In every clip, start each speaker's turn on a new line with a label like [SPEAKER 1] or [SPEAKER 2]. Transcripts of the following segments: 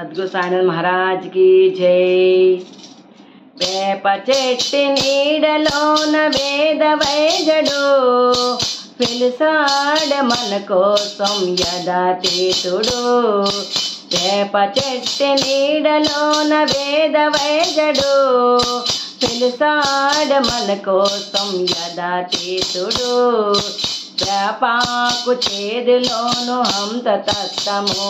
[SPEAKER 1] సద్గురు సాయినాథ్ మహారాజ్ కి జై. వేప చెట్టు నీడలోన వేద వైద్యుడు పిలిసాడ మన కోసం యథాతీతుడు. వేప చెట్టు నీడలోన వేద వైద్యుడు పిలిసాడ మన కోసం యథాతీతుడు. వేపాకు చేదులోను హంస తత్తము,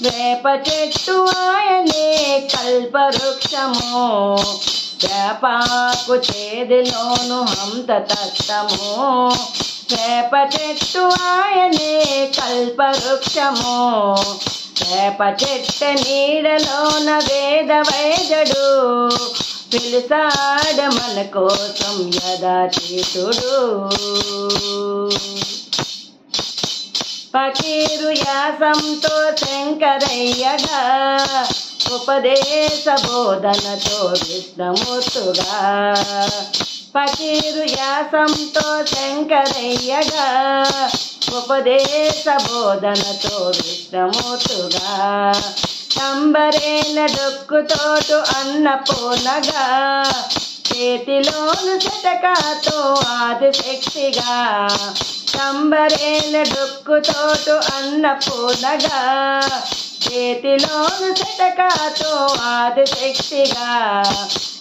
[SPEAKER 1] వేప చెట్టు ఆయనే కల్పవృక్షము. వేపాకు చేదులోను హంస తత్తము, వేప చెట్టు ఆయనే కల్పవృక్షము. వేప చెట్టు నీడలోన వేద వైద్యుడు పిలిసాడ మన కోసం యథాతీతుడు. ఫకీరు యాసంతో శంకరయ్యగా ఉపదేశ బోధనతో విష్ణుమూర్తుగా. ఫకీరు యాసంతో శంకరయ్యగా ఉపదేశ బోధనతో విష్ణుమూర్తుగా. సంబరేల డొక్కుతోటు అన్నపూర్ణగా, చేతిలోను శతకాతో ఆదిశక్తిగా. సంబరేల డొక్కుతోటు అన్నపూర్ణగా, చేతిలోను శతకాతో ఆదిశక్తిగా.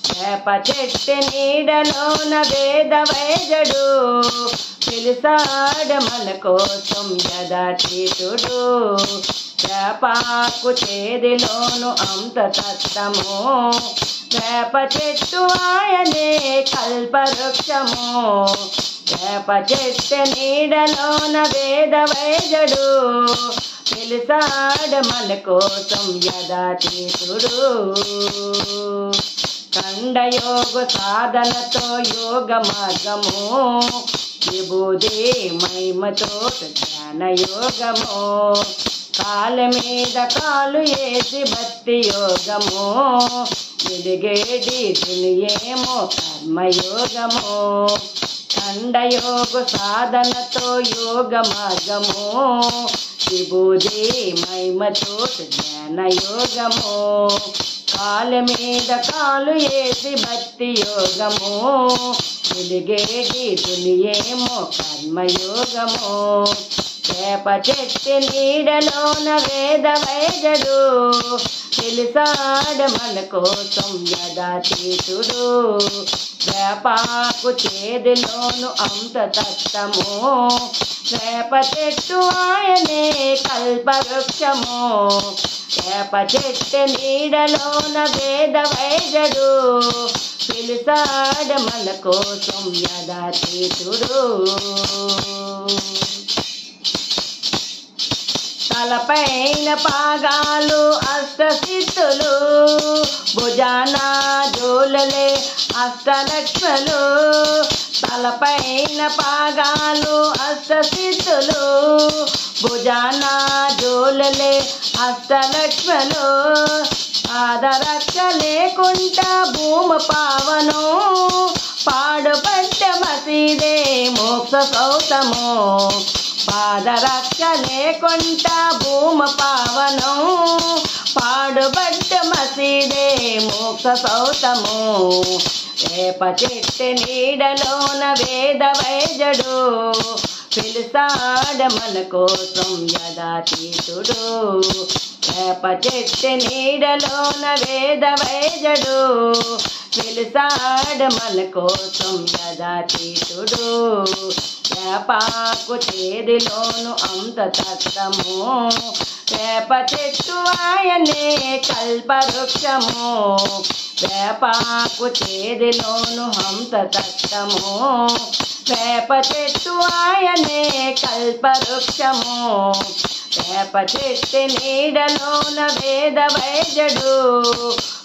[SPEAKER 1] వేప చెట్టు నీడలోన వేద వైద్యుడు పిలిసాడ మన కోసం యథాతీతుడు. వేపాకు చేదిలోను హంస తత్తము, వేప చెట్టు ఆయనే కల్పవృక్షము. వేప చెట్టు నీడలోన వేద వైద్యుడు పిలిసాడ మన కోసం యథాతీతుడు. ఖండయోగ సాధనతో యోగ మార్గము, విభూది మహిమతో జ్ఞాన యోగము. కాళ్ళ మీద కాలు వేసి భక్తి యోగము, వెలిగేటి దునియేమో కర్మయోగము. ఖండయోగ సాధనతో యోగ మార్గము, విభూది మహిమతో జ్ఞాన యోగము. కాళ్ళ మీద కాలు వేసి భక్తి యోగము, వెలిగేటి దునియేమో కర్మయోగము. వేప చెట్టు నీడలోన వేద వైద్యుడు పిలిసాడ మన కోసం యథాతీతుడు. వేపాకు చేదులోను హంస తత్తము, వేప చెట్టు ఆయనే కల్పవృక్షము. వేప చెట్టు నీడలోన వేద వైద్యుడు పిలిసాడ మన కోసం యథాతీతుడు. తలపైన పాగాలు అష్టసిద్ధులు, భుజాన జోలలే అష్టలక్ష్మలు. తలపైన పాగాలు అష్టసిద్ధులు, భుజాన జోలలే అష్టలక్ష్మలు. పాదరక్ష లేకుండా భూమి పావనం, పాడుపడ్డ మసీదే మోక్ష సౌతము. పాదరక్ష లేకుండా భూమి పావనం, పాడుబడ్డ మసీదే మోక్ష సౌతము. వేప చెట్టు నీడలోన వేద వైద్యుడు పిలిసాడ మన కోసం యథాతీతుడు. వేప చెట్టు నీడలోన వేద వైద్యుడు పిలిసాడ మన కోసం యథాతీతుడు. వేపాకు చేదిలోను హంస తత్తము, వేప చెట్టు ఆయనే కల్పవృక్షము. వేపాకు చేదిలోను హంస తత్తము, వేప చెట్టు ఆయనే కల్పవృక్షము. వేప చెట్టు నీడలోన వేద వైద్యుడు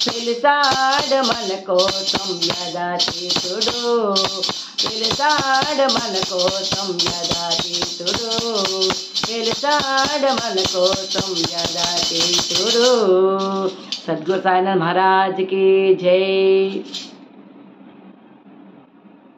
[SPEAKER 1] పిలిసాడ మన కోసం యథాతీతుడు. పిలిసాడ మన కోసం యథాతీతుడు, పిలిసాడ మన కోసం యథాతీతుడు. సద్గురు సాయినాథ్ మహారాజ్ కి జై.